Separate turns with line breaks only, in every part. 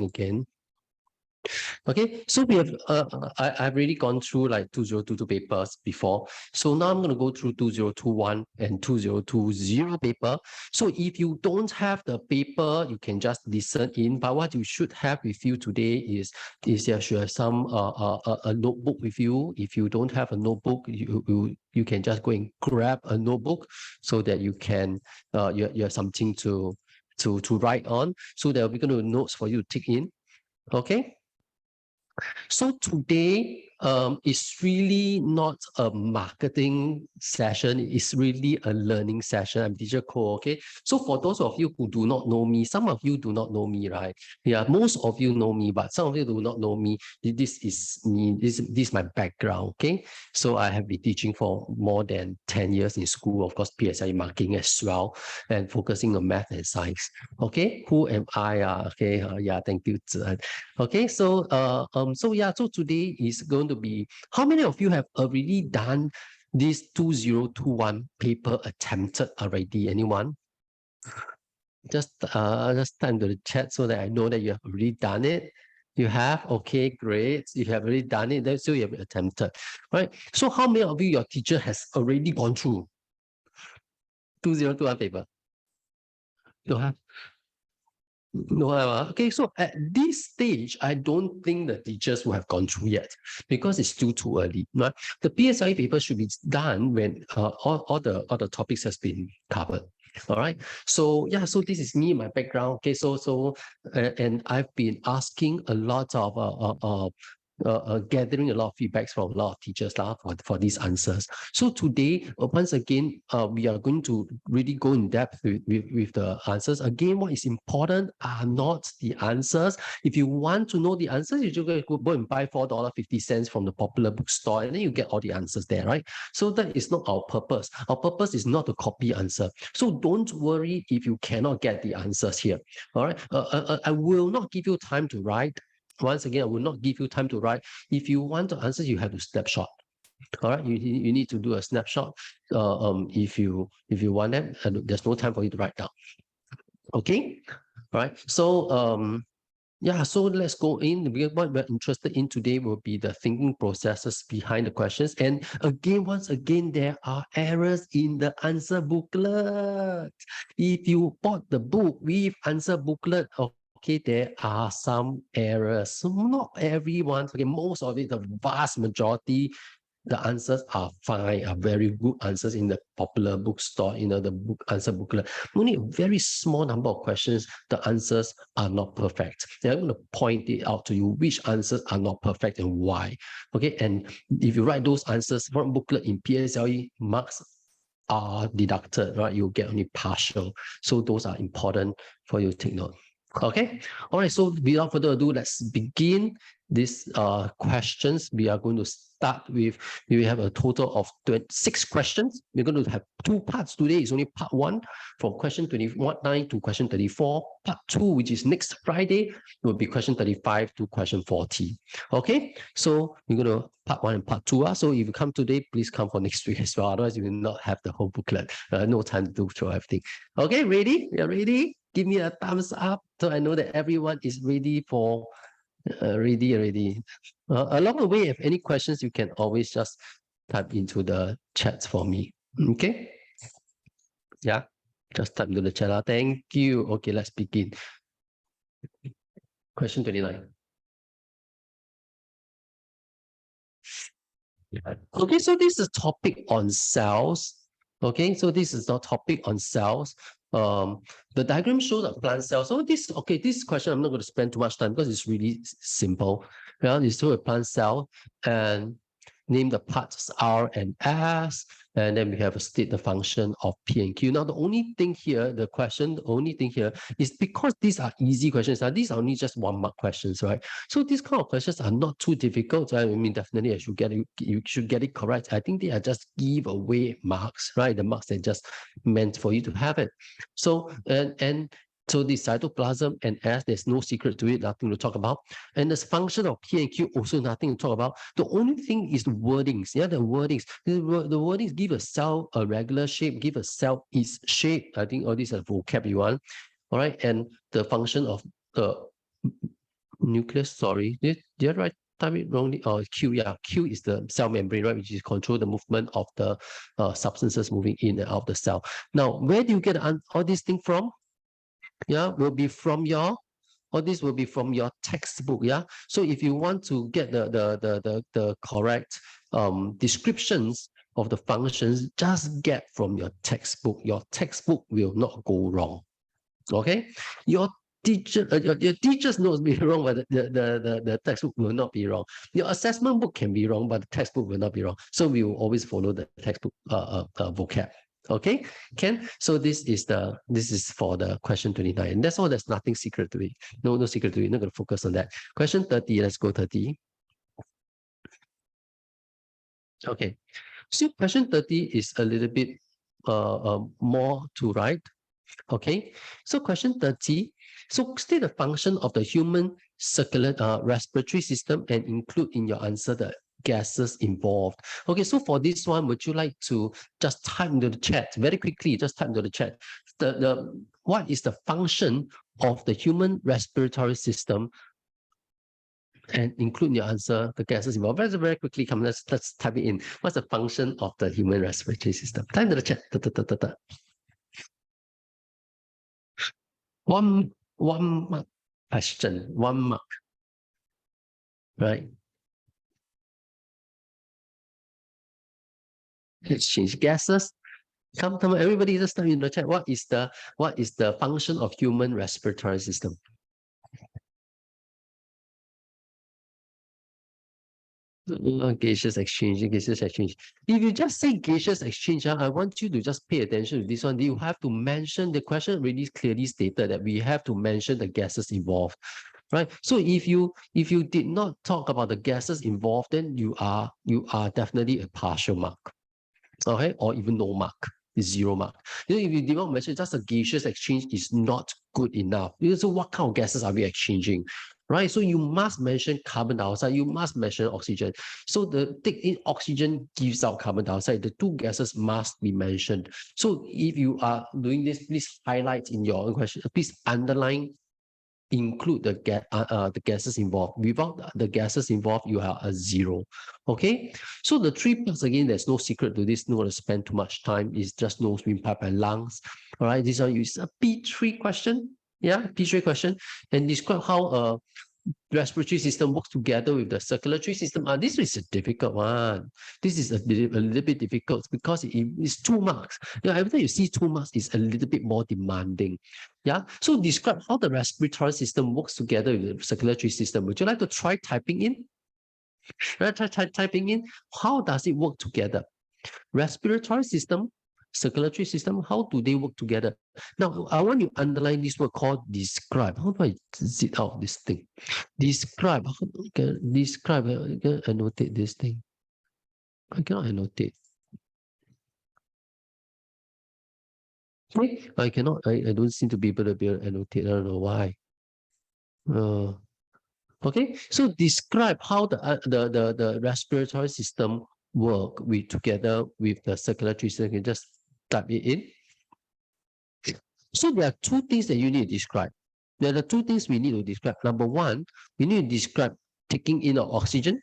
again. Okay, so we have I've already gone through like 2022 papers before. So now I'm going to go through 2021 and 2020 paper. So if you don't have the paper, you can just listen in. But what you should have with you today is you should have some a notebook with you. If you don't have a notebook, you can just go and grab a notebook so that you can you have something to write on. So there will be going to notes for you to take in. Okay. So today is really not a marketing session. It's really a learning session. I'm Teacher Ko, okay? So for those of you who do not know me, some of you do not know me, right? Yeah, most of you know me, but some of you do not know me. This is me. This is my background, okay? So I have been teaching for more than 10 years in school, of course, PSLE marking as well, and focusing on math and science. Okay, who am I? Okay, yeah, thank you. Okay, so so today is going to be, how many of you have already done this 2021 paper attempted already? Anyone? Just type into the chat so that I know that you have already done it. You have? Okay, great. You have already done it. That's so you have attempted. Right. So how many of you, your teacher has already gone through 2021 paper? You have? No, okay, so at this stage, I don't think the teachers will have gone through yet because it's still too early. Right? The PSLE paper should be done when all the topics has been covered. All right. So yeah, so this is me, my background. Okay, and I've been asking a lot of gathering a lot of feedbacks from a lot of teachers for these answers. So today, once again, we are going to really go in depth with the answers. Again, what is important are not the answers. If you want to know the answers, you just go and buy $4.50 from the popular bookstore, and then you get all the answers there, right? So that is not our purpose. Our purpose is not to copy answer. So don't worry if you cannot get the answers here. All right. I will not give you time to write. Once again, I will not give you time to write. If you want to answer, you have to snapshot. All right, you need to do a snapshot. If you want them, there's no time for you to write down. Okay, all right. So yeah, so let's go in. What we're interested in today will be the thinking processes behind the questions. And again, once again, there are errors in the answer booklet. If you bought the book with answer booklet, okay, there are some errors. So not everyone, okay, most of it, the vast majority, the answers are fine, are very good answers in the popular bookstore, the book answer booklet. Only a very small number of questions, the answers are not perfect. I'm going to point it out to you which answers are not perfect and why. Okay, and if you write those answers from booklet in PSLE, marks are deducted, right? You'll get only partial. So those are important for you to take note. Okay, all right, so without further ado, let's begin these questions. We are going to start with, we have a total of 6 questions. We're going to have 2 parts today. It's only part 1 from question 29 to question 34. Part 2, which is next Friday, will be question 35 to question 40. Okay, so we're going to part 1 and part 2. So if you come today, please come for next week as well. Otherwise, you will not have the whole booklet. No time to do through everything. Okay, ready? You're ready? Give me a thumbs up so I know that everyone is ready for ready. Along the way, if any questions, you can always just type into the chat for me. Okay? Yeah, just type into the chat. Thank you. Okay, let's begin. Question 29. Okay, so this is a topic on cells. Okay, so this is a topic on cells. The diagram shows a plant cell. So this question I'm not going to spend too much time because it's really simple. Yeah, you show a plant cell and name the parts R and S, and then we have a state the function of P and Q. Now, the only thing here is because these are easy questions. These are only just 1-mark questions, right? So these kind of questions are not too difficult. I mean, definitely you should get it correct. I think they are just giveaway marks, right? The marks are just meant for you to have it. So so the cytoplasm and S, there's no secret to it, nothing to talk about. And this function of P and Q, also nothing to talk about. The only thing is the wordings. Yeah, the wordings. The wordings give a cell a regular shape, give a cell its shape. I think all these are vocab you want. All right. And the function of the nucleus, sorry. Did I write type it wrongly? Oh, Q, yeah. Q is the cell membrane, right? Which is control the movement of the substances moving in and out of the cell. Now, where do you get all these things from? Yeah, will be from your, all this will be from your textbook. Yeah. So if you want to get the correct descriptions of the functions, just get from your textbook. Your textbook will not go wrong. Okay, your your teacher's notes be wrong, but the textbook will not be wrong. Your assessment book can be wrong, but the textbook will not be wrong. So we will always follow the textbook vocab. Okay, Ken. So this is for the question 29, and that's all. There's nothing secret to it. No secret to it. Not going to focus on that. Question 30. Let's go 30. Okay, so question 30 is a little bit more to write. Okay, so question 30. So state the function of the human circular respiratory system and include in your answer the gases involved. Okay, so for this one, would you like to just type into the chat very quickly? Just type into the chat. What is the function of the human respiratory system and include in your answer the gases involved. Very quickly, come. Let's type it in. What's the function of the human respiratory system? Type into the chat. One mark question, 1 mark, right? Exchange gases. Come, everybody just type in the chat. What is the function of human respiratory system? Gaseous exchange. If you just say gaseous exchange, I want you to just pay attention to this one. You have to mention, the question really clearly stated that we have to mention the gases involved, right? So if you did not talk about the gases involved, then you are definitely a partial mark, okay, or even no mark. Is 0 mark. If you did not mention, just a gaseous exchange is not good enough. So what kind of gases are we exchanging? Right, so you must mention carbon dioxide, you must mention oxygen. So the take in oxygen gives out carbon dioxide. The two gases must be mentioned. So if you are doing this, please highlight in your question, please underline, include the gases involved. Without the gases involved, you are a 0. Okay, so the 3 parts, again, there's no secret to this. No one to spend too much time. It's just nose, windpipe, and lungs. All right, this one is a P3 question. Yeah, P3 question, and describe how respiratory system works together with the circulatory system. This is a difficult one. This is a little bit difficult because it's 2 marks. Every time you see 2 marks, it's a little bit more demanding. Yeah. So describe how the respiratory system works together with the circulatory system. Would you like to try typing in? Try typing in. How does it work together? Respiratory system, circulatory system, how do they work together? Now, I want you to underline this word called describe. How do I zip out this thing? Describe. Describe. I can annotate this thing. I cannot annotate. Okay, I cannot. I don't seem to be able to annotate. I don't know why. Okay, so describe how the respiratory system work together with the circulatory system. You can just type it in. So there are 2 things that you need to describe. There are 2 things we need to describe. Number 1, we need to describe taking in of oxygen.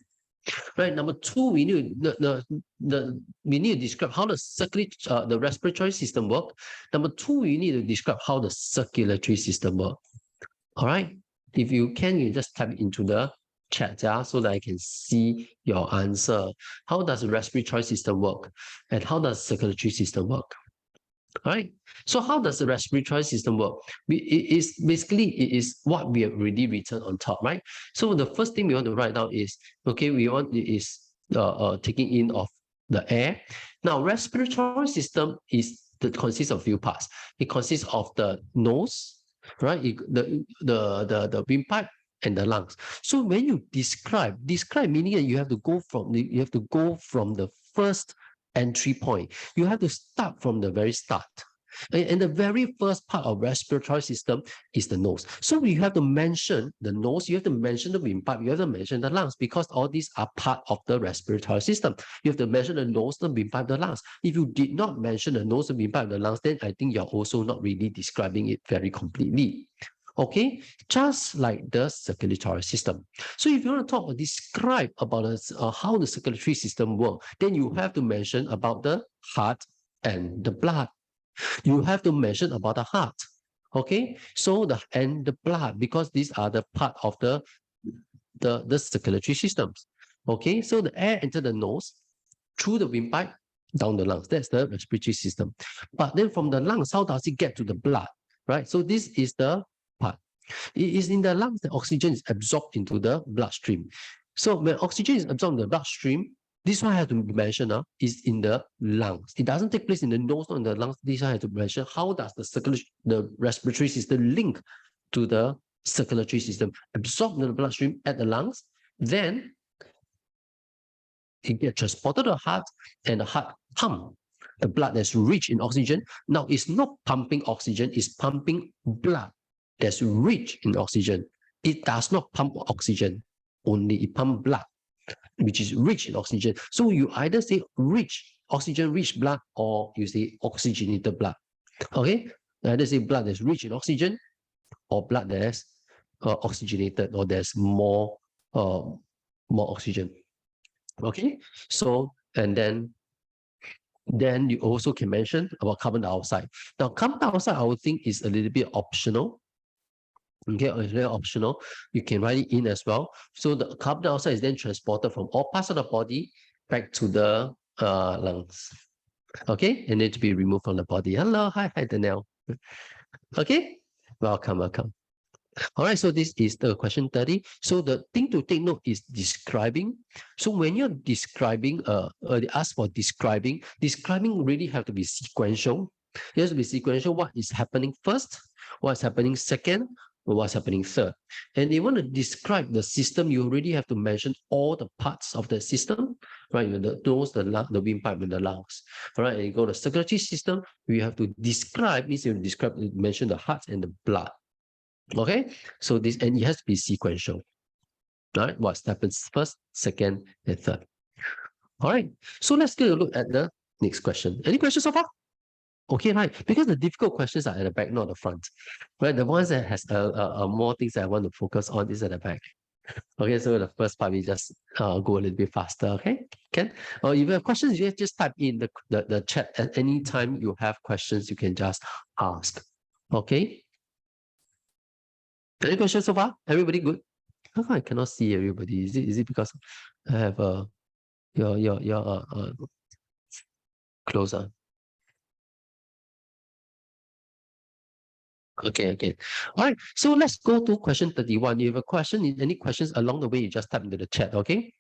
Right. Number 2, we need to describe how the respiratory system work. Number 2, we need to describe how the circulatory system work. All right. If you can, you just type it into the chat, so that I can see your answer. How does the respiratory system work, and how does circulatory system work? All right. So how does the respiratory system work? It is what we have already written on top, right? So the first thing we want to write down is, okay, taking in of the air. Now, respiratory system consists of few parts. It consists of the nose, right? The windpipe and the lungs. So when you describe meaning that you have to go from the first entry point. You have to start from the very start. And the very first part of respiratory system is the nose. So you have to mention the nose, you have to mention the windpipe, you have to mention the lungs, because all these are part of the respiratory system. You have to mention the nose, the windpipe, the lungs. If you did not mention the nose, the windpipe, the lungs, then I think you're also not really describing it very completely. Okay, just like the circulatory system. So if you want to talk or describe about how the circulatory system works, then you have to mention about the heart and the blood. You have to mention about the heart. Okay, so the blood, because these are the part of the circulatory systems. Okay, so the air enters the nose through the windpipe down the lungs. That's the respiratory system. But then from the lungs, how does it get to the blood? Right. So this is the part. It is in the lungs that oxygen is absorbed into the bloodstream. So when oxygen is absorbed in the bloodstream, this one has to be mentioned is in the lungs. It doesn't take place in the nose or in the lungs. This one has to be mentioned. How does the respiratory system link to the circulatory system? Absorbed in the bloodstream at the lungs, then it gets transported to the heart, and the heart pump the blood that's rich in oxygen. Now it's not pumping oxygen, it's pumping blood that's rich in oxygen. It does not pump oxygen, only it pumps blood, which is rich in oxygen. So you either say rich, oxygen-rich blood, or you say oxygenated blood. Okay? Either say blood that's rich in oxygen, or blood that's oxygenated, or there's more oxygen. Okay? So, and then you also can mention about carbon dioxide. Now, carbon dioxide, I would think, is a little bit optional. Okay, it's very optional. You can write it in as well. So the carbon dioxide is then transported from all parts of the body back to the lungs. Okay, and then to be removed from the body. Hello, hi, Danielle. Okay, welcome. All right, so this is the question 30. So the thing to take note is describing. So when you're describing, they ask for describing really have to be sequential. It has to be sequential. What is happening first? What's happening second? What's happening third? And they want to describe the system, you already have to mention all the parts of the system, right? The nose, the lung, the windpipe, and the lungs. All right, and you go to the circulatory system, you have to describe, means you describe, mention the heart and the blood. Okay, so this, and it has to be sequential. All right, what happens first, second, and third. All right, so let's get a look at the next question. Any questions so far? Okay, right, because the difficult questions are at the back, not the front. Right, the ones that has more things that I want to focus on is at the back. Okay, so the first part we just go a little bit faster. Okay, Ken? Or if you have questions, you just type in the chat. At any time you have questions, you can just ask. Okay. Any questions so far? Everybody good? How come I cannot see everybody? Is it because I have your closer? Okay. All right. So let's go to question 31. If you have a question, any questions along the way, you just type into the chat. Okay.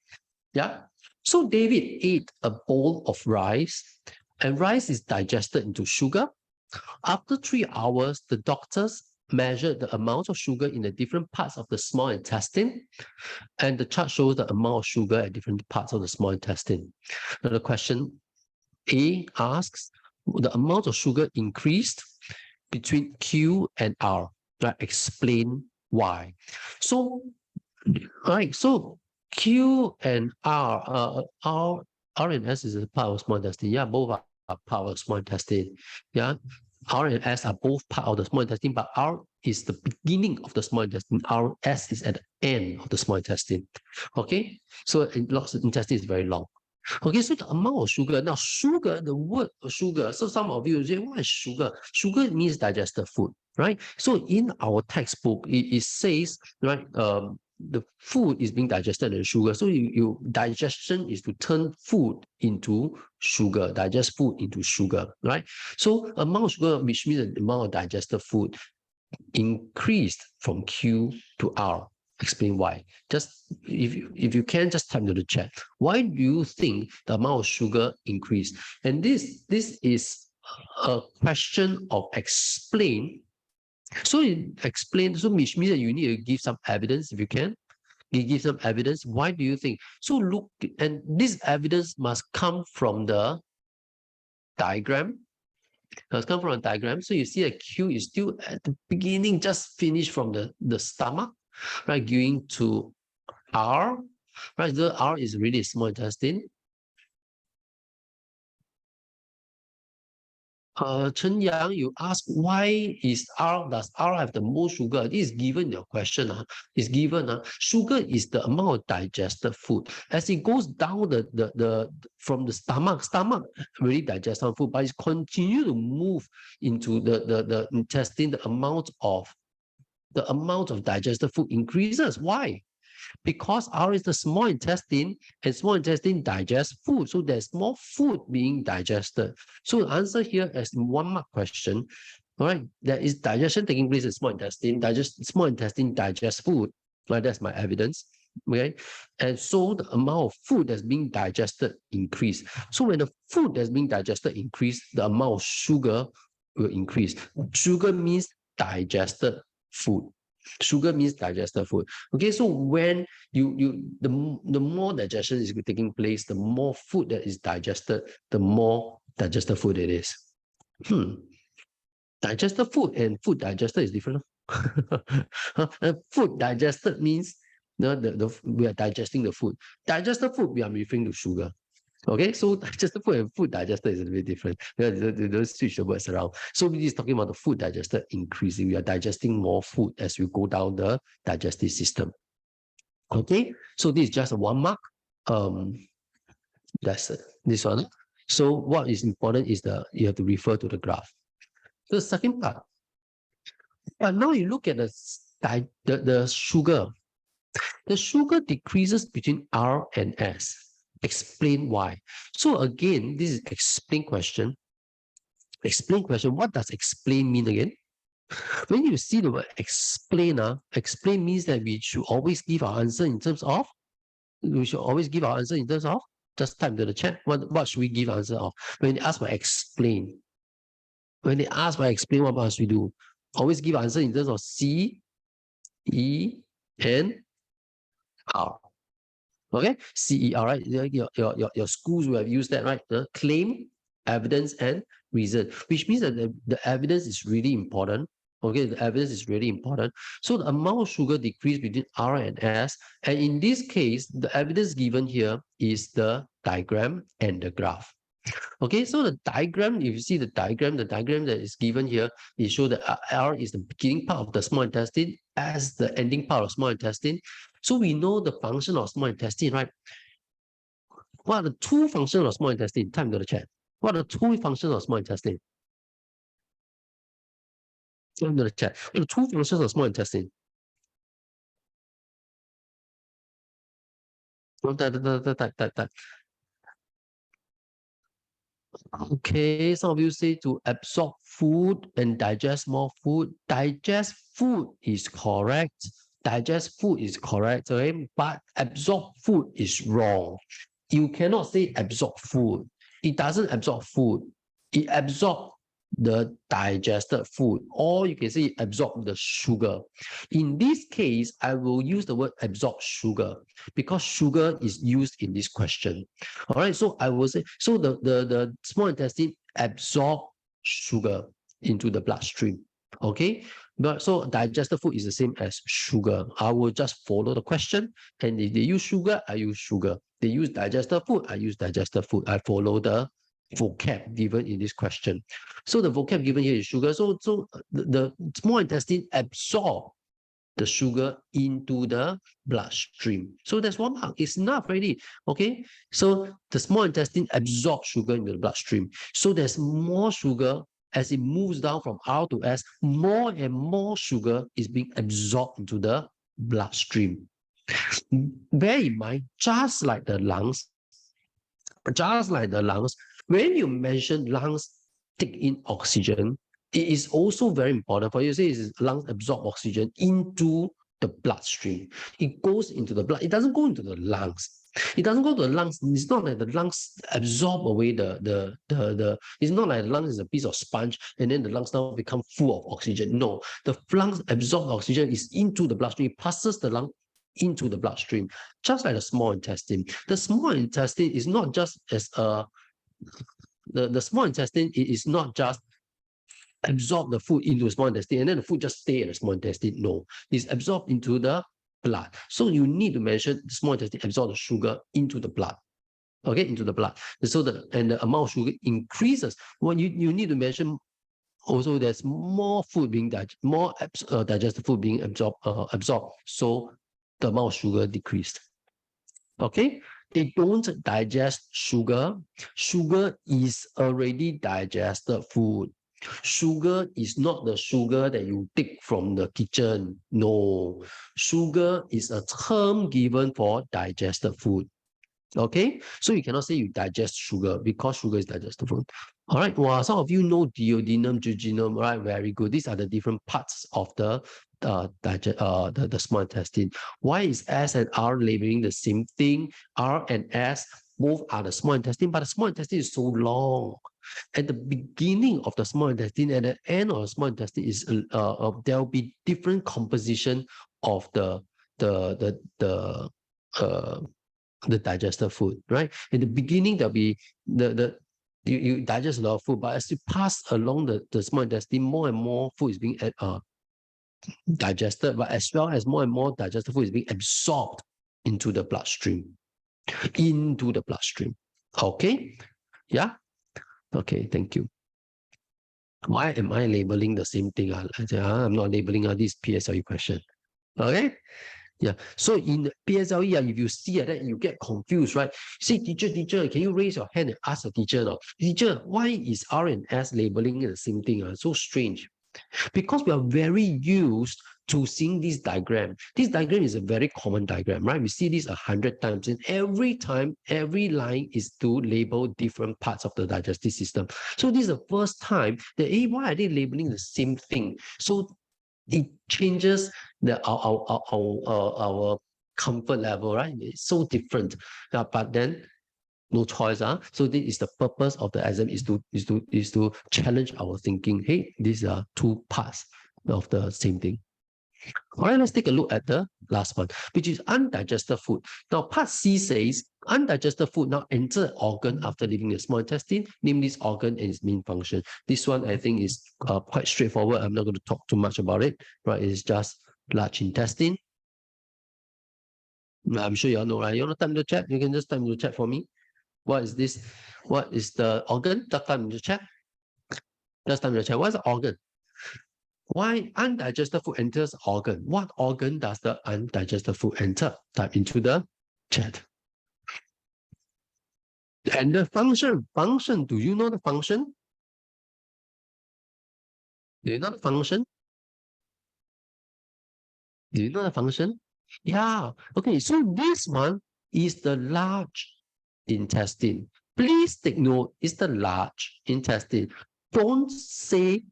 Yeah. So David ate a bowl of rice, and rice is digested into sugar. After 3 hours, the doctors measured the amount of sugar in the different parts of the small intestine, and the chart shows the amount of sugar at different parts of the small intestine. Now the question A asks, the amount of sugar increased between Q and R. Right? Explain why. So, right, so Q and R, R and S is a part of small intestine. Yeah, both are part of small intestine. Yeah, R and S are both part of the small intestine, but R is the beginning of the small intestine. S is at the end of the small intestine. Okay, so large intestine is very long. Okay, so the amount of sugar. Now, sugar, the word sugar. So some of you say, what is sugar? Sugar means digested food, right? So in our textbook, it says, right, the food is being digested in sugar. So digestion is to turn food into sugar, digest food into sugar, right? So amount of sugar, which means the amount of digested food, increased from Q to R. Explain why. Just if you can, just type into the chat. Why do you think the amount of sugar increased? And this is a question of explain. So explain, so which means that you need to give some evidence if you can. You give some evidence. Why do you think? So look, and this evidence must come from the diagram. Must come from a diagram. So you see a Q is still at the beginning, just finished from the stomach, right? Going to R, right? The R is really small intestine. Chen Yang, you ask why does R have the most sugar? This is given in your question. It's given. Sugar is the amount of digested food. As it goes down from the stomach really digests some food, but it continue to move into the intestine, the amount of digested food increases. Why? Because R is the small intestine, and small intestine digests food. So there's more food being digested. So the answer here is 1 mark question. All right, there is digestion taking place in small intestine. Small intestine digests food. Right, that's my evidence. Okay, and so the amount of food that's being digested increase. So when the food that's being digested increase, the amount of sugar will increase. Sugar means digested food. Sugar means digested food. Okay, so when the more digestion is taking place, the more food that is digested, the more digested food it is. Digested food and food digested is different. Food digested means we are digesting the food. Digested food, we are referring to sugar. Okay, so digested food and food digested is a bit different. Don't switch the words around. So we is talking about the food digested increasing. We are digesting more food as we go down the digestive system. Okay, so this is just a 1 mark. That's it. This one. So what is important is you have to refer to the graph. The second part. But now you look at the sugar. The sugar decreases between R and S. Explain why. So again, this is explain question. Explain question. What does explain mean again? When you see the word explain, explain means that we should always give our answer in terms of, just type into the chat, what should we give answer of? When they ask for explain, what must we do? Always give answer in terms of C, E, and R. Okay, CER, right? Your schools will have used that, right? The claim, evidence, and reason, which means that the evidence is really important. Okay, the evidence is really important. So the amount of sugar decreased between R and S, and in this case, the evidence given here is the diagram and the graph. Okay, so the diagram, if you see the diagram that is given here, it shows that R is the beginning part of the small intestine, S the ending part of small intestine. So we know the function of small intestine, right? What are the two functions of small intestine? Time to the chat. What are the two functions of small intestine? Time to the chat. What are the two functions of small intestine? Okay, some of you say to absorb food and digest more food. Digest food is correct. Digest food is correct, okay? But absorb food is wrong. You cannot say absorb food. It doesn't absorb food. It absorbs the digested food, or you can say absorb the sugar. In this case, I will use the word absorb sugar because sugar is used in this question. All right, so I will say, so the small intestine absorb sugar into the bloodstream. Okay, but so digested food is the same as sugar. I will just follow the question, and if they use sugar, I use sugar. They use digested food, I use digested food. I follow the vocab given in this question. So the vocab given here is sugar. So the small intestine absorb the sugar into the bloodstream. So that's 1 mark. It's enough already. Okay. So the small intestine absorbs sugar into the bloodstream. So there's more sugar as it moves down from R to S. More and more sugar is being absorbed into the bloodstream. Bear in mind, just like the lungs, when you mention lungs take in oxygen, it is also very important for you to say is lungs absorb oxygen into the bloodstream. It goes into the blood. It doesn't go into the lungs. It doesn't go to the lungs. It's not like the lungs absorb away it's not like the lungs is a piece of sponge and then the lungs now become full of oxygen. No, the lungs absorb oxygen is into the bloodstream. It passes the lung into the bloodstream, just like the small intestine. The small intestine is not just as the small intestine is not just absorb the food into the small intestine and then the food just stay in the small intestine. No, it's absorbed into the blood. So you need to mention the small intestine absorb the sugar into the blood. okay, into the blood. So the amount of sugar increases. When you need to measure also, there's more food being digested food being absorbed. So the amount of sugar decreased. Okay, they don't digest sugar. Sugar is already digested food. Sugar is not the sugar that you take from the kitchen. No, sugar is a term given for digested food. Okay, so you cannot say you digest sugar because sugar is digestible. All right, well, some of you know duodenum, jejunum, right? Very good. These are the different parts of the small intestine. Why is S and R labeling the same thing? R and S both are the small intestine, but the small intestine is so long. At the beginning of the small intestine, at the end of the small intestine is there will be different composition of the digested food, right? In the beginning, there'll be you digest a lot of food, but as you pass along the small intestine, more and more food is being digested, but as well as more and more digested food is being absorbed into the bloodstream. Okay? Yeah? Okay, thank you. Why am I labeling the same thing? I'm not labeling this PSLE question. Okay? Yeah. So in PSLE, if you see that, you get confused, right? Say, teacher, can you raise your hand and ask the teacher now? Teacher, why is R and S labeling the same thing? So strange. Because we are very used to seeing this diagram. This diagram is a very common diagram, right? We see this 100 times, and every time, every line is to label different parts of the digestive system. So this is the first time that, hey, why are they labeling the same thing? So it changes our comfort level, right? It's so different. But then no choice. So this is the purpose of the exam is to challenge our thinking. Hey, these are two parts of the same thing. All right, let's take a look at the last one, which is undigested food. Now, part C says undigested food now enter organ after leaving the small intestine. Name this organ and its main function. This one I think is quite straightforward. I'm not going to talk too much about it. Right? It's just large intestine. I'm sure you all know, right? You want to type in the chat? You can just type in the chat for me. What is this? What is the organ? Just type in the chat. Just type in the chat. What's the organ? Why undigested food enters organ? What organ does the undigested food enter? Type into the chat. And the function, do you know the function? Do you know the function? Do you know the function? Yeah. Okay, so this one is the large intestine. Please take note, it's the large intestine. Don't say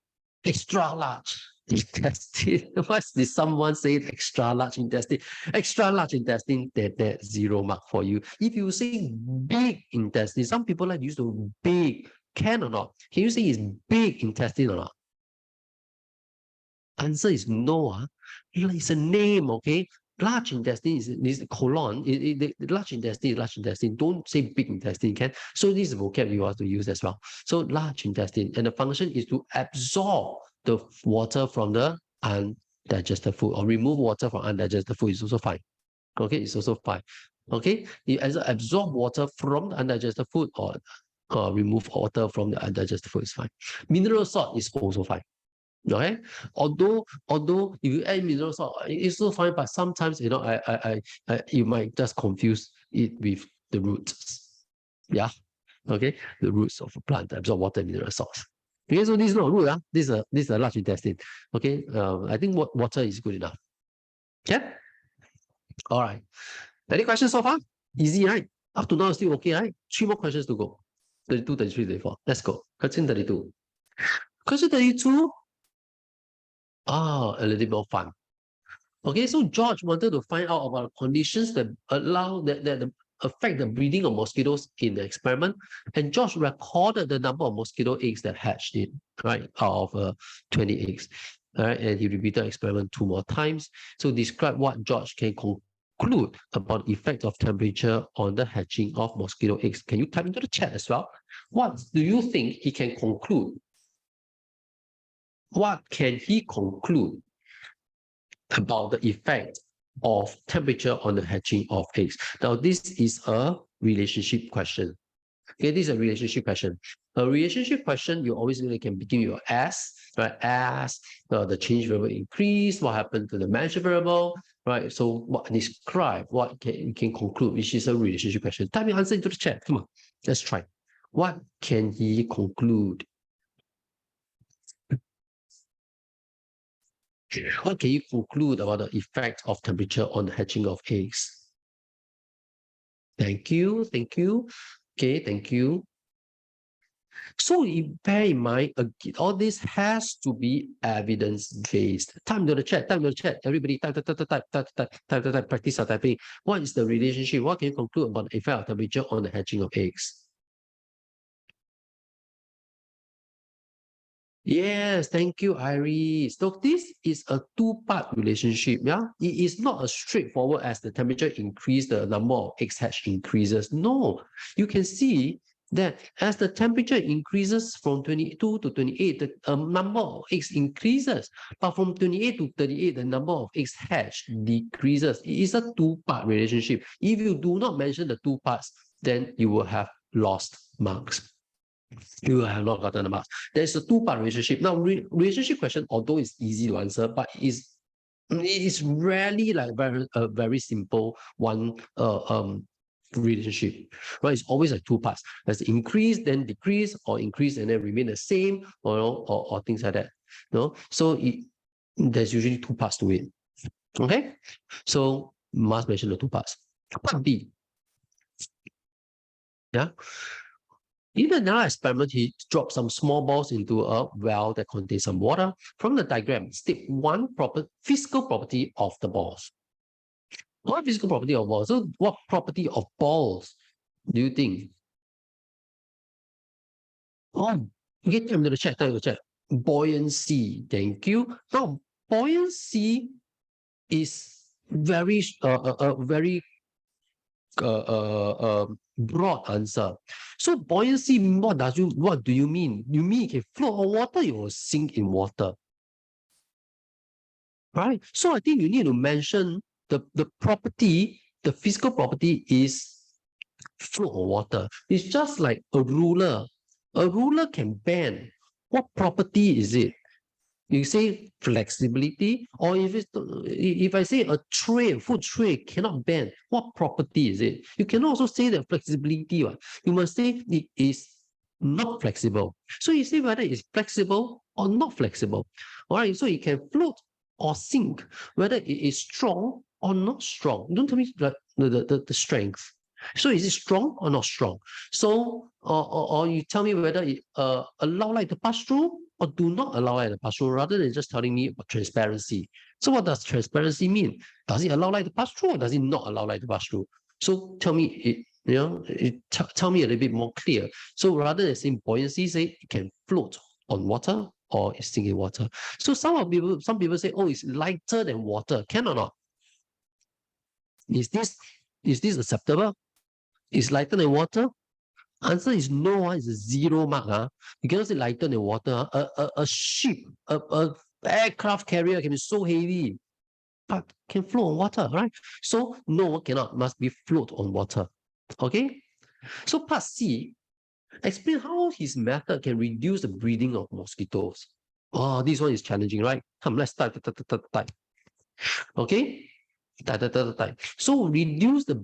extra large intestine. What's this? Someone say extra large intestine. Extra large intestine, that's 0 mark for you. If you say big intestine, some people like to use the big. Can or not? Can you say it's big intestine or not? Answer is no. It's a name, okay? Large intestine is colon. Large intestine is large intestine. Don't say big intestine, can? So this is vocab you have to use as well. So large intestine, and the function is to absorb the water from the undigested food, or remove water from undigested food is also fine. Okay, it's also fine. Okay, you either absorb water from the undigested food or remove water from the undigested food is fine. Mineral salt is also fine. Okay, although if you add mineral salt, it's still fine, but sometimes you might just confuse it with the roots. Yeah, okay, the roots of a plant absorb water and mineral salts. Okay, so this is not root. This is a large intestine. Okay, I think water is good enough. Yeah. All right. Any questions so far? Easy, right? Up to now, still okay, right? 3 more questions to go. 32, 33, 34. Let's go. Question 32. Question 32. A little bit more fun. Okay, so George wanted to find out about conditions that affect the breeding of mosquitoes in the experiment, and George recorded the number of mosquito eggs that hatched in, right, out of 20 eggs. All right, and he repeated the experiment 2 more times. So describe what George can conclude about the effect of temperature on the hatching of mosquito eggs. Can you type into the chat as well? What do you think he can conclude? What can he conclude about the effect of temperature on the hatching of eggs? Now, this is a relationship question. Okay, this is a relationship question. A relationship question, you always can begin with your as, right? As the change variable increase, what happened to the measure variable, right? So what describe, what you can conclude, which is a relationship question. Type your answer into the chat. Come on, let's try. What can he conclude? What can you conclude about the effect of temperature on the hatching of eggs? Thank you, thank you. Okay, thank you. So bear in mind, all this has to be evidence-based. Time to the chat, time to the chat. Everybody type, practice typing. What is the relationship? What can you conclude about the effect of temperature on the hatching of eggs? Yes, thank you, Iris. So this is a two-part relationship, yeah? It is not as straightforward as the temperature increase, the number of eggs hatched increases. No, you can see that as the temperature increases from 22 to 28, the number of eggs increases. But from 28 to 38, the number of eggs hatched decreases. It is a two-part relationship. If you do not mention the two parts, then you will have lost marks. You have not gotten the marks. There's a two-part relationship. Now, relationship question, although it's easy to answer, but it is rarely like a very simple one relationship, right? It's always like two parts. There's increase, then decrease, or increase and then remain the same, or things like that. No, so there's usually two parts to it. Okay, so must mention the two parts. Part B. Yeah. In another experiment, he dropped some small balls into a well that contains some water. From the diagram, state one physical property of the balls. What physical property of balls? So what property of balls do you think? Oh, okay, time to the chat, time to the chat. Buoyancy, thank you. Now, buoyancy is very broad answer. So buoyancy, what do you mean? You mean it can float on water, you will sink in water. Right? So I think you need to mention the property, the physical property is float on water. It's just like a ruler. A ruler can bend. What property is it? You say flexibility, or if I say a food tray cannot bend, what property is it? You can also say that flexibility. Right? You must say it is not flexible. So you say whether it's flexible or not flexible. All right, so it can float or sink, whether it is strong or not strong. Don't tell me the strength. So is it strong or not strong? So or you tell me whether it allow light to pass through or do not allow light to pass through, rather than just telling me about transparency. So what does transparency mean? Does it allow light to pass through or does it not allow light to pass through? So tell me tell me a little bit more clear. So rather than saying buoyancy, say it can float on water or it's sinking water. So some people say, oh, it's lighter than water. Can or not? Is this acceptable? Is lighter than water? Answer is no. It's a 0 mark. You cannot say lighter than water. A ship, a aircraft carrier can be so heavy, but can float on water, right? So no, cannot. Must be float on water. Okay. So part C, explain how his method can reduce the breeding of mosquitoes. Oh, this one is challenging, right? Come, let's type. Okay. So reduce the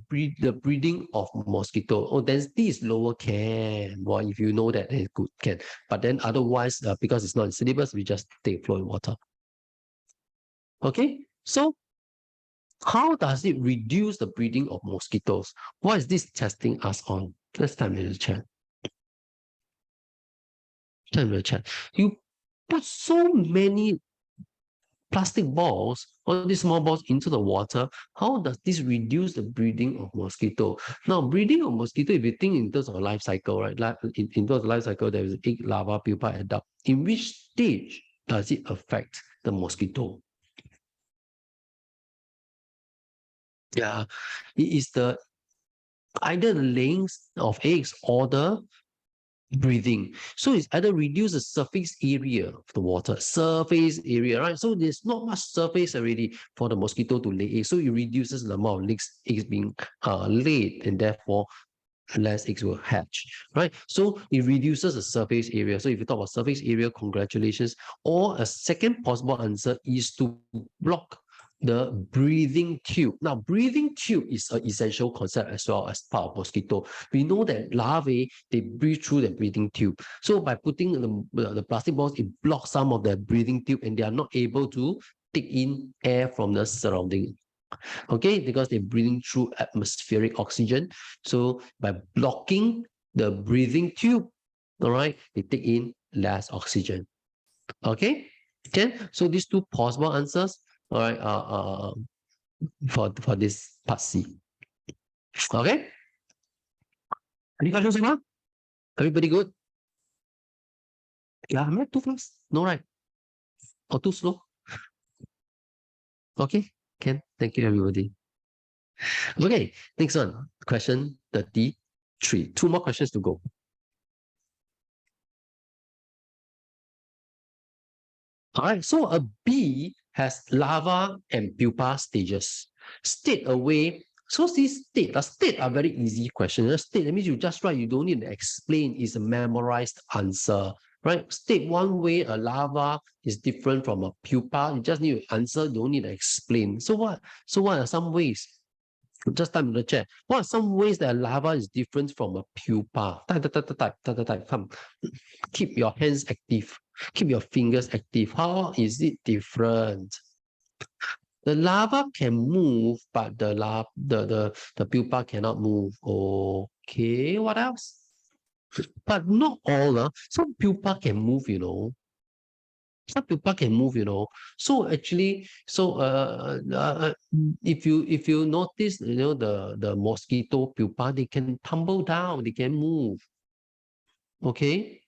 breeding of mosquito. Oh, density is lower, can. Well, if you know that, then good, can. But then otherwise, because it's not in syllabus, we just take flowing water. Okay, so how does it reduce the breeding of mosquitoes? What is this testing us on? Let's type in the chat. Type in the chat. You put so many plastic balls, all these small balls into the water. How does this reduce the breeding of mosquito? Now, breeding of mosquito, if you think in terms of life cycle, right? In terms of life cycle, there is egg, larva, pupa, adult. In which stage does it affect the mosquito? Yeah, it is either the laying of eggs or the breathing. So it's either reduce the surface area of the water, right? So there's not much surface already for the mosquito to lay eggs. So it reduces the amount of eggs being laid, and therefore less eggs will hatch, right? So it reduces the surface area. So if you talk about surface area, congratulations. Or a second possible answer is to block the breathing tube. Now, breathing tube is an essential concept as well as part of mosquito. We know that larvae, they breathe through the breathing tube. So by putting the plastic balls, it blocks some of the breathing tube and they are not able to take in air from the surrounding. Okay, because they're breathing through atmospheric oxygen. So by blocking the breathing tube, all right, they take in less oxygen. Okay, so these two possible answers, all right, for this part C. Okay, any questions so far? Everybody good? Yeah, am I too fast? No, right? Or too slow? Okay, thank you, everybody. Okay, next one, question 33. Two more questions to go. All right, so a bee has larva and pupa stages. State away. So these state are very easy questions. State, that means you just write, you don't need to explain, it's a memorized answer, right? State one way a larva is different from a pupa. You just need to answer, you don't need to explain. So what are some ways? Just type in the chat. What are some ways that a larva is different from a pupa? Type. Come. Keep your hands active. Keep your fingers active. How is it different? The larva can move, but the pupa cannot move. Okay, what else? But not all. Some pupa can move, Some pupa can move, So actually, if you notice, the mosquito pupa, they can tumble down, they can move. Okay.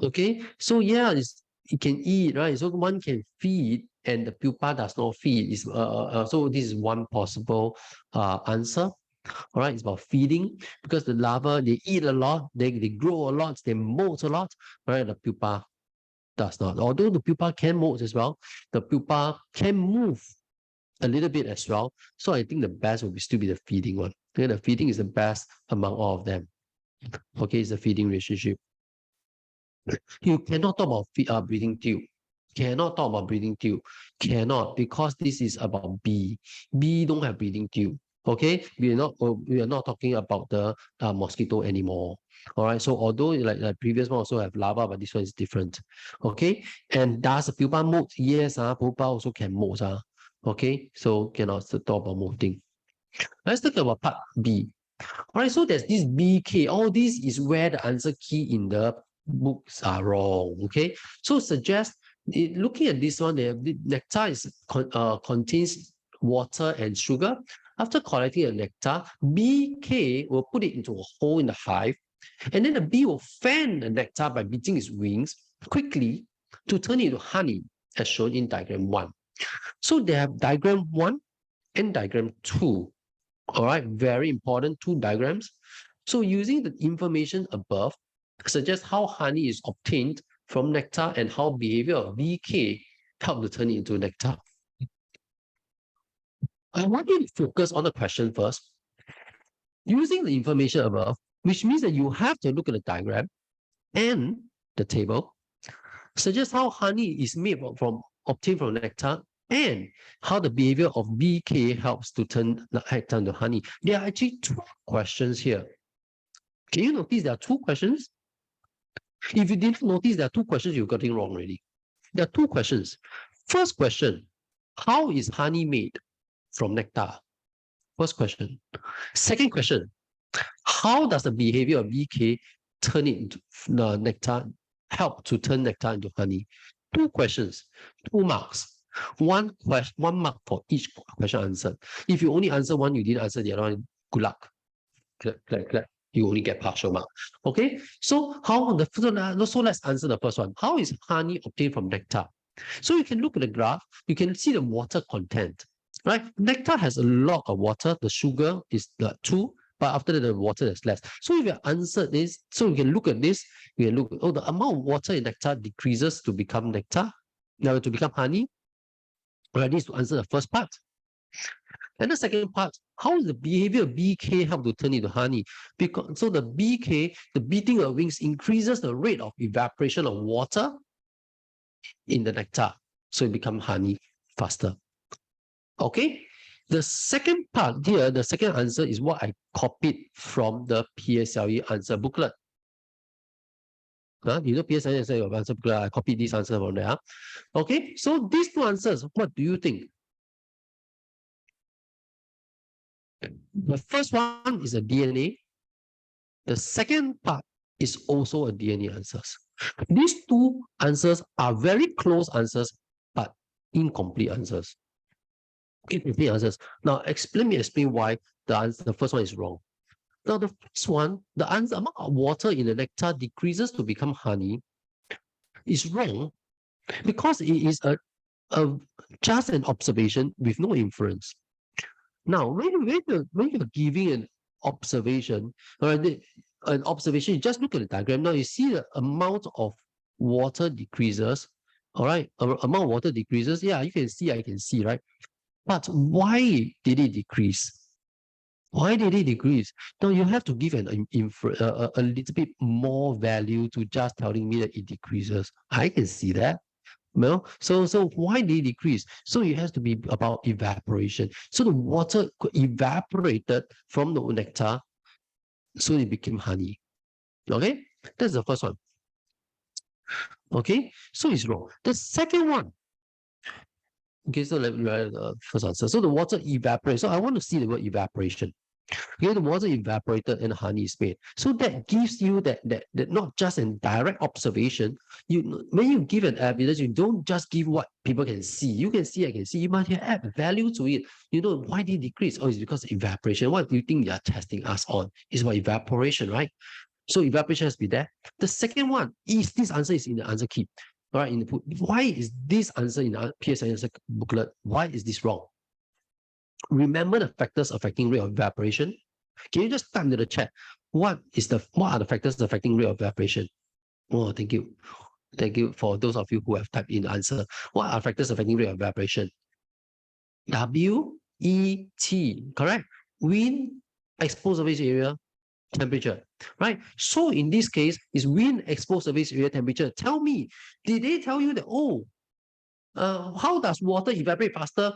Okay, so yeah, it can eat, right? So one can feed and the pupa does not feed. So this is one possible answer. All right, it's about feeding because the larva, they eat a lot, they grow a lot, they molt a lot, right? The pupa does not. Although the pupa can molt as well, the pupa can move a little bit as well. So I think the best will still be the feeding one. Okay, the feeding is the best among all of them. Okay, it's the feeding relationship. You cannot talk about breathing tube. Cannot talk about breathing tube. Cannot, because this is about bee. Bee don't have breathing tube. Okay, we are not talking about the mosquito anymore. All right. So although like previous one also have larva, but this one is different. Okay. And does the pupa molt? Yes. Pupa also can molt. Okay. So cannot talk about molting. Let's talk about part B. All right, so there's this BK. All this is where the answer key in the books are wrong. Okay, so suggest looking at this one, the nectar contains water and sugar. After collecting the nectar, BK will put it into a hole in the hive, and then the bee will fan the nectar by beating its wings quickly to turn it into honey, as shown in diagram 1. So they have diagram 1 and diagram 2. All right, very important, two diagrams. So using the information above, suggest how honey is obtained from nectar and how behavior of BK help to turn it into nectar. I want you to focus on the question first. Using the information above, which means that you have to look at the diagram and the table, suggest how honey is made obtained from nectar and how the behavior of BK helps to turn nectar into honey. There are actually two questions here. Can you notice there are two questions? If you didn't notice there are two questions, you got it wrong already. There are two questions. First question, how is honey made from nectar? First question. Second question, how does the behavior of BK turn it into nectar, help to turn nectar into honey? Two questions, 2 marks. One mark for each question answered. If you only answer one, you didn't answer the other one, good luck. You only get partial mark. Okay, so let's answer the first one. How is honey obtained from nectar? So you can look at the graph, you can see the water content, right? Nectar has a lot of water, the sugar is 2, but after that, the water is less. So if you answer this, so you can look at this, you can look, the amount of water in nectar decreases to become nectar, now to become honey. Right, this is to answer the first part. And the second part, how does the behavior of BK help to turn into honey? Because so the BK, the beating of wings, increases the rate of evaporation of water in the nectar. So it becomes honey faster. Okay. The second part here, the second answer is what I copied from the PSLE answer booklet. You know PSLE answer booklet, I copied this answer from there. Okay, so these two answers, what do you think? The first one is a DNA. The second part is also a DNA answers. These two answers are very close answers, but incomplete answers. Incomplete answers. Now, let me explain why the first one is wrong. Now, the first one, the amount of water in the nectar decreases to become honey is wrong because it is just an observation with no inference. Now, when you're giving an observation, you just look at the diagram. Now you see the amount of water decreases. All right, amount of water decreases. Yeah, you can see, I can see, right? But why did it decrease? Why did it decrease? Now you have to give a little bit more value to just telling me that it decreases. I can see that. No, so why did it decrease? So it has to be about evaporation. So the water evaporated from the nectar, so it became honey. Okay, that's the first one. Okay, so it's wrong. The second one. Okay, so let me write the first answer. So the water evaporates. So I want to see the word evaporation. Okay, the water evaporated and honey is made. So that gives you that not just a direct observation. When you give an evidence, you don't just give what people can see. You can see, I can see. You must add value to it. You know, why did it decrease? Oh, it's because of evaporation. What do you think you're testing us on? It's about evaporation, right? So evaporation has to be there. The second one is this answer is in the answer key. All right, input. Why is this answer in the PSLE answer booklet? Why is this wrong? Remember the factors affecting rate of evaporation? Can you just type into the chat? What are the factors affecting rate of evaporation? Oh, thank you. Thank you for those of you who have typed in the answer. What are factors affecting rate of evaporation? W-E-T, correct? Wind, exposed surface area, temperature, right? So in this case, is wind, exposed surface area, temperature. Tell me, did they tell you that, how does water evaporate faster?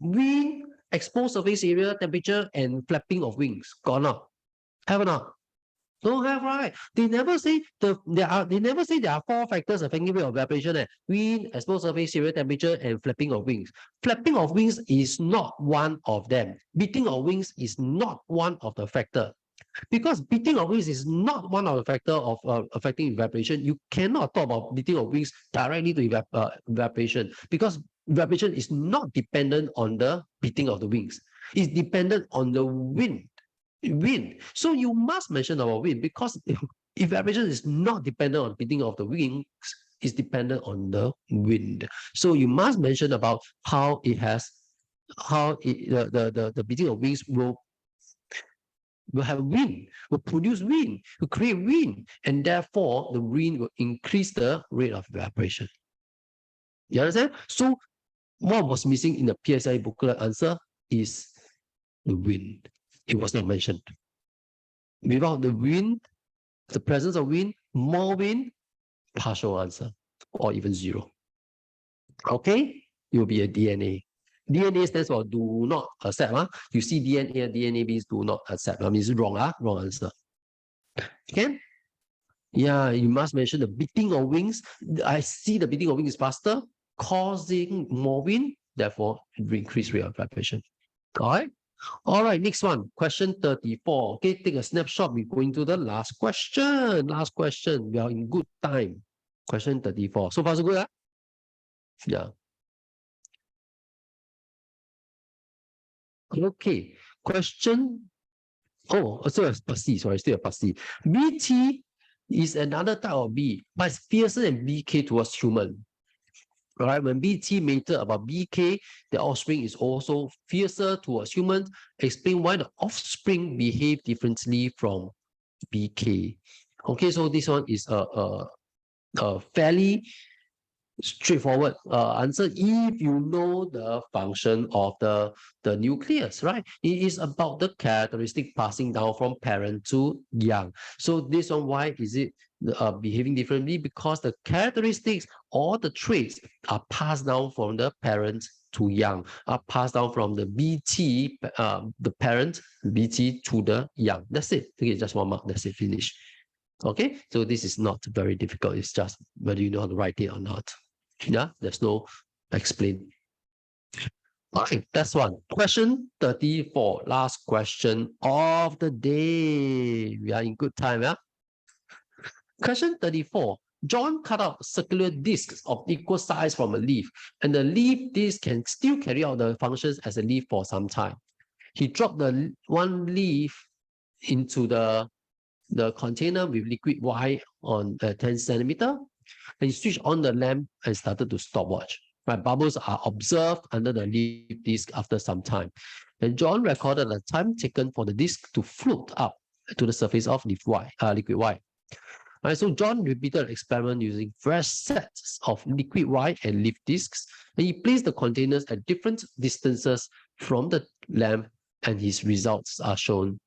Wind, exposed surface area, temperature, and flapping of wings. Got not? Have or not? Don't have, right? They never say there are four factors affecting rate of evaporation. Wind, exposed surface area, temperature, and flapping of wings. Flapping of wings is not one of them. Beating of wings is not one of the factor. Because beating of wings is not one of the factor of affecting evaporation. You cannot talk about beating of wings directly to evaporation because evaporation is not dependent on the beating of the wings. It's dependent on the wind. So you must mention about wind because evaporation is not dependent on beating of the wings. It's dependent on the wind. So you must mention about how it has, the beating of wings will have wind, will produce wind, will create wind, and therefore the wind will increase the rate of evaporation. You understand? So what was missing in the PSI booklet answer is the wind. It was not mentioned. Without the wind, the presence of wind, more wind, partial answer, or even zero. Okay? It will be a DNA. DNA stands for do not accept. You see DNA means do not accept. That means wrong, wrong answer. Okay? Yeah, you must mention the beating of wings. I see the beating of wings is faster, causing more wind, therefore increased rate of vibration. All right? All right, next one, question 34. Okay, take a snapshot. We're going to the last question. Last question. We are in good time. Question 34. So far, so good, Yeah. Okay, question. Oh, still a PSLE. Sorry, still a PSLE. BT is another type of bee, but it's fiercer than BK towards human. All right, when BT mated about BK, the offspring is also fiercer towards humans. Explain why the offspring behave differently from BK. Okay, so this one is a fairly straightforward answer if you know the function of the nucleus, right? It is about the characteristic passing down from parent to young. So this one, why is it behaving differently? Because the characteristics or the traits are passed down from the parent to young, are passed down from the BT, the parent BT to the young. That's it. Okay, just one mark. That's it. Finish. Okay, so this is not very difficult. It's just whether you know how to write it or not. Yeah, there's no explain. All right, that's one. Question 34, last question of the day. We are in good time, yeah? Question 34. John cut out circular discs of equal size from a leaf, and the leaf disc can still carry out the functions as a leaf for some time. He dropped the one leaf into the container with liquid Y on 10 centimeter, and he switched on the lamp and started to stopwatch. Right, bubbles are observed under the leaf disc after some time. And John recorded the time taken for the disc to float up to the surface of liquid Y. Right, so John repeated the experiment using fresh sets of liquid Y and leaf discs, and he placed the containers at different distances from the lamp, and his results are shown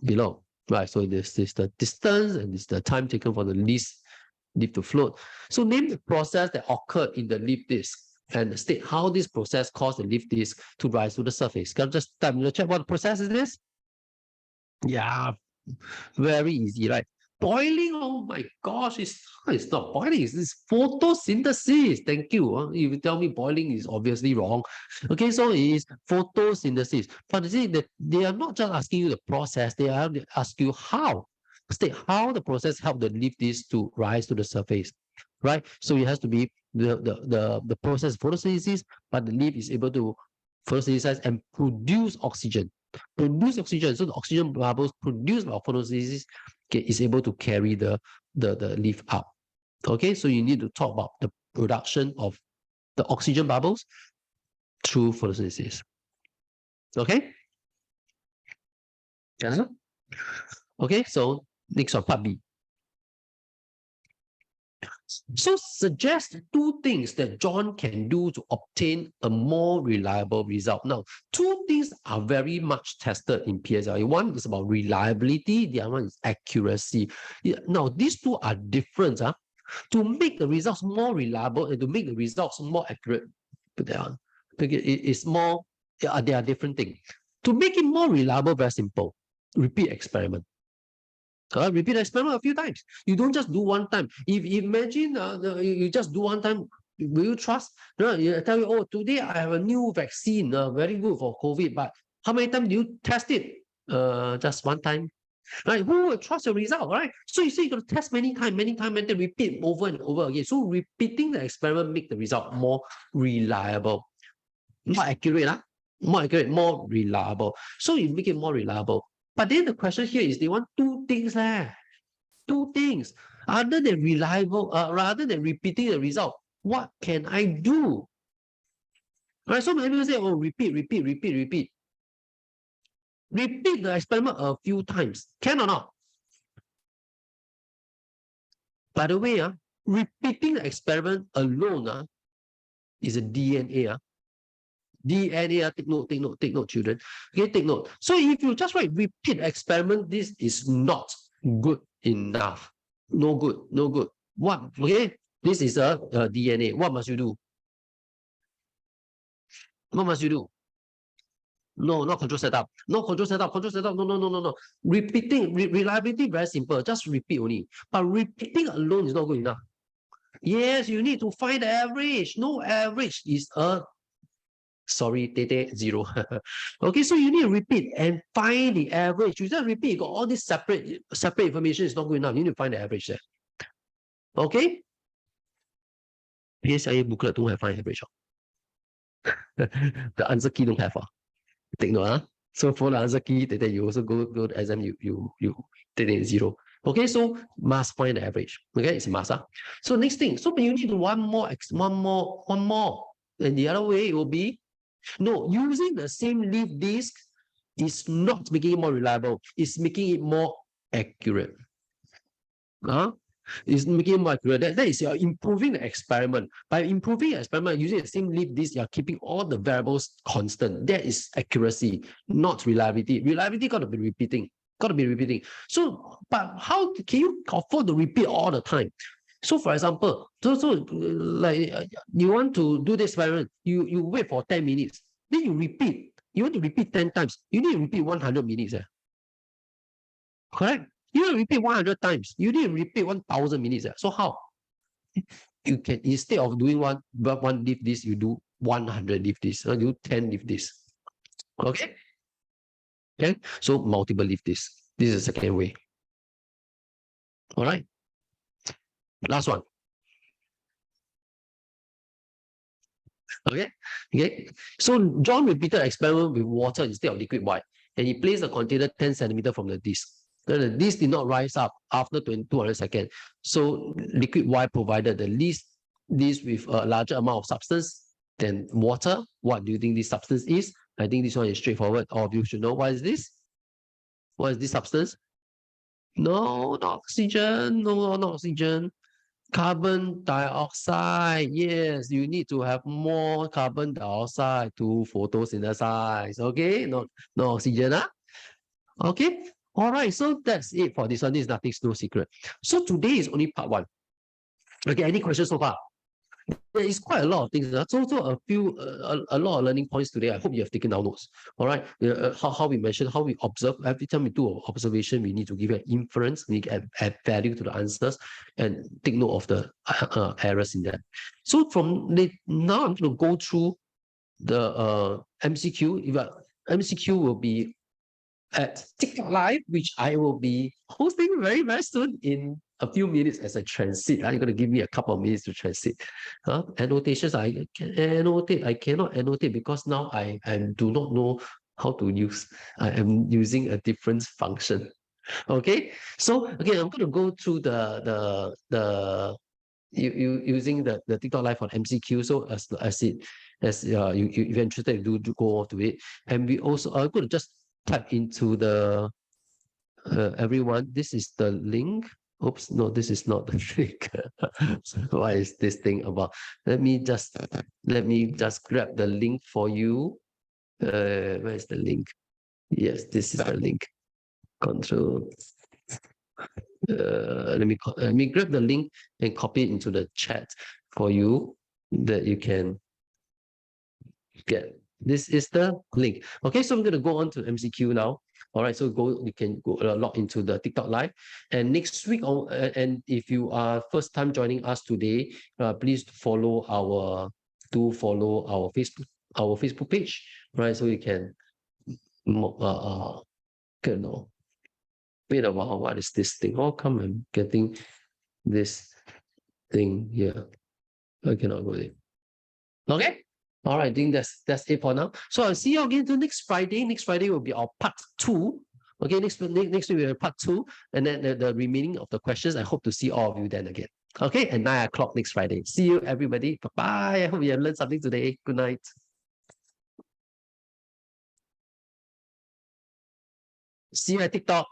below. Right, so this is the distance and this is the time taken for the leaf to float. So name the process that occurred in the leaf disc and state how this process caused the leaf disc to rise to the surface. Can I just type in the chat what the process is this? Yeah, very easy, right? Boiling, oh my gosh, it's not boiling, it's photosynthesis. Thank you. If you tell me boiling is obviously wrong. Okay, so it is photosynthesis. But you see, that they are not just asking you the process, they are asking you how. State how the process helped the leaf disc to rise to the surface, right? So it has to be the process photosynthesis, but the leaf is able to photosynthesize and produce oxygen. So the oxygen bubbles produced by photosynthesis is able to carry the leaf up. Okay, so you need to talk about the production of the oxygen bubbles through photosynthesis. Okay? Yes. Okay, so next one, part B. So suggest two things that John can do to obtain a more reliable result. Now, two things are very much tested in PSLE. One is about reliability, the other one is accuracy. Now, these two are different. To make the results more reliable and to make the results more accurate, put that on. It's more, they are different things. To make it more reliable, very simple. Repeat experiment. Repeat the experiment a few times. You don't just do one time. If imagine you just do one time, will you trust? You tell you, oh, today I have a new vaccine, very good for COVID, but how many times do you test it? Just one time. Right? Who will trust your result, right? So you say you got to test many times, and then repeat over and over again. So repeating the experiment make the result more reliable. More accurate, more accurate, more reliable. So you make it more reliable. But then the question here is they want two things. Two things. Other than reliable, rather than repeating the result, what can I do? Right? So many people say, oh, repeat. Repeat the experiment a few times. Can or not? By the way, repeating the experiment alone is a DNA. DNA, take note, children. Okay, take note. So if you just write repeat experiment, this is not good enough. No good. What? Okay, this is a DNA. What must you do? What must you do? No, not control setup. No control setup. No. Repeating, reliability, very simple. Just repeat only. But repeating alone is not good enough. Yes, you need to find the average. No average is a sorry, zero. Okay, so you need to repeat and find the average. You just repeat, you got all this separate information, it's not good enough. You need to find the average there. Okay? PSLE booklet don't have find average. The answer key don't have. Take note. So for the answer key, then you also go to exam, you take it 0. Okay, so must find the average. Okay, it's a must. So next thing, so you need one more. And the other way it will be no, using the same leaf disc is not making it more reliable. It's making it more accurate. It's making it more accurate. That is, you're improving the experiment. By improving the experiment, using the same leaf disk, you're keeping all the variables constant. That is accuracy, not reliability. Reliability got to be repeating. Got to be repeating. So, but how can you afford to repeat all the time? So, for example, like you want to do this experiment, you wait for 10 minutes, then you repeat. You want to repeat 10 times, you need to repeat 100 minutes. Correct? You need to repeat 100 times. You need to repeat 1,000 minutes. So how? You can, instead of doing one leaf this, you do 100 leaf this, or do 10 leaf this. Okay? Okay? So multiple leaf this. This is the second way. All right? Last one. Okay? Okay? So John repeated experiment with water instead of liquid white, and he placed the container 10 centimeters from the disc. Then the disc did not rise up after 200 seconds. So liquid white provided the least this with a larger amount of substance than water. What do you think this substance is? I think this one is straightforward. All of you should know what is this. What is this substance? No, not oxygen. No, not oxygen. Carbon dioxide. Yes, you need to have more carbon dioxide to photosynthesize. Okay, not no oxygen. Okay. All right. So that's it for this one. This is nothing, no secret. So today is only part one. Okay. Any questions so far? There is quite a lot of things. So a lot of learning points today. I hope you have taken down notes. All right. How we mentioned, how we observe. Every time we do an observation, we need to give an inference. We need to add value to the answers and take note of the errors in that. So now I'm going to go through the MCQ. MCQ will be at TikTok Live, which I will be hosting very, very soon in a few minutes as I transit. You're going to give me a couple of minutes to transit. Annotations, I can annotate. I cannot annotate because now I do not know how to use. I am using a different function. Okay, so again, I'm going to go through using the TikTok Live on MCQ. So as you're interested, do go on to it. And we also are going to just type into the everyone. This is the link. Oops, no, this is not the link. So what is this thing about? Let me just grab the link for you. Where is the link? Yes, this is the link. Control. Let me grab the link and copy it into the chat for you that you can get. This is the link. Okay, so I'm going to go on to MCQ now. All right, so you can go log into the TikTok Live. And next week, and if you are first time joining us today, please follow our Facebook page, right? So you can wait a while. What is this thing? How come I'm getting this thing here? I cannot go there. Okay. All right, I think that's it for now. So I'll see you again next Friday. Next Friday will be our part 2. Okay, next week we have part 2, and then the remaining of the questions. I hope to see all of you then again. Okay, at 9 o'clock next Friday. See you, everybody. Bye-bye. I hope you have learned something today. Good night. See you at TikTok.